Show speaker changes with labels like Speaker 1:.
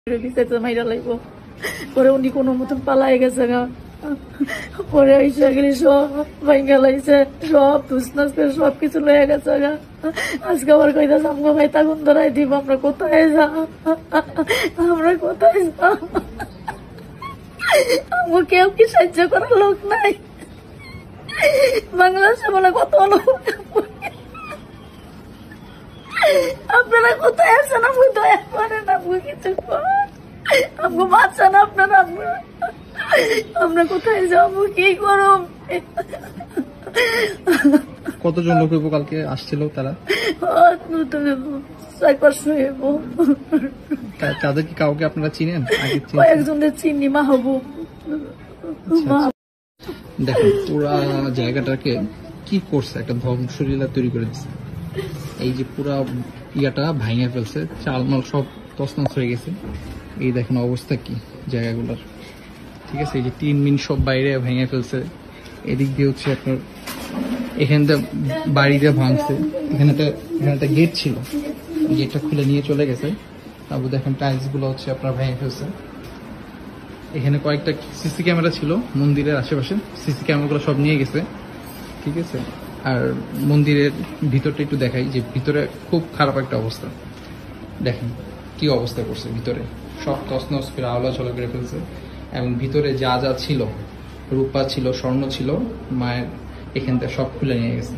Speaker 1: মাইরা লাগব পরে উনি কোনো মতন পালাই গেছে গা। পরে এসে গেলি সব ভাইঙ্গা লাগছে, সব তুসনাস করে সবকিছু লয়ে গেছে গা। আজকে আবার কইতাছে আমগো ভাই তাগুন ধরাই দিব, আমরা কোথায় যা, আমরা কোথায় যা, আমগো কেউ কি সাহায্য করার লোক নাই। বাংলাদেশে বলে কত লোক, আপনারা কোথায় আছেন? আমাকে দয়া করেন, আমাকে কিছু করেন, আমাকে বাঁচান আপনারা। আমরা কোথায় যাবো, কি করব?
Speaker 2: কতজন লোক কালকে আসছিল? তারা
Speaker 1: 4-5
Speaker 2: তাদের কি কাউকে আপনারা চিনেন?
Speaker 1: কয়েকজনের চিনি, মাহবুব।
Speaker 2: দেখেন পুরা জায়গাটাকে কি করছে, একটা ধ্বংসলীলা তৈরি করে দিচ্ছে। এই যে পুরা ইয়াটা ভাঙে ফেলছে, চালমাল সব তছনছ হয়ে গেছে। এই দেখেন অবস্থা কি জায়গাগুলোর, ঠিক আছে? এই যে টিন মিন সব বাইরে ভেঙে ফেলছে। এদিক দিয়ে হচ্ছে আপনার এখানটা বাড়ি দিয়ে ভাঙছে। এখানে একটা গেট ছিল, গেটটা খুলে নিয়ে চলে গেছে। তারপর দেখেন টাইলস গুলো হচ্ছে আপনার ভেঙে ফেলছে। এখানে কয়েকটা সিসি ক্যামেরা ছিল মন্দিরের আশেপাশে, সিসি ক্যামেরাগুলো সব নিয়ে গেছে, ঠিক আছে? আর মন্দিরের ভিতরটা একটু দেখাই, যে ভিতরে খুব খারাপ একটা অবস্থা। দেখেন কি অবস্থা করছে, ভিতরে সব তছনছ করে আওলা চলা করে ফেলছে। এবং ভিতরে যা যা ছিল, রূপা ছিল, স্বর্ণ ছিল, মায়ের এখানটা সব খুলে নিয়ে গেছে।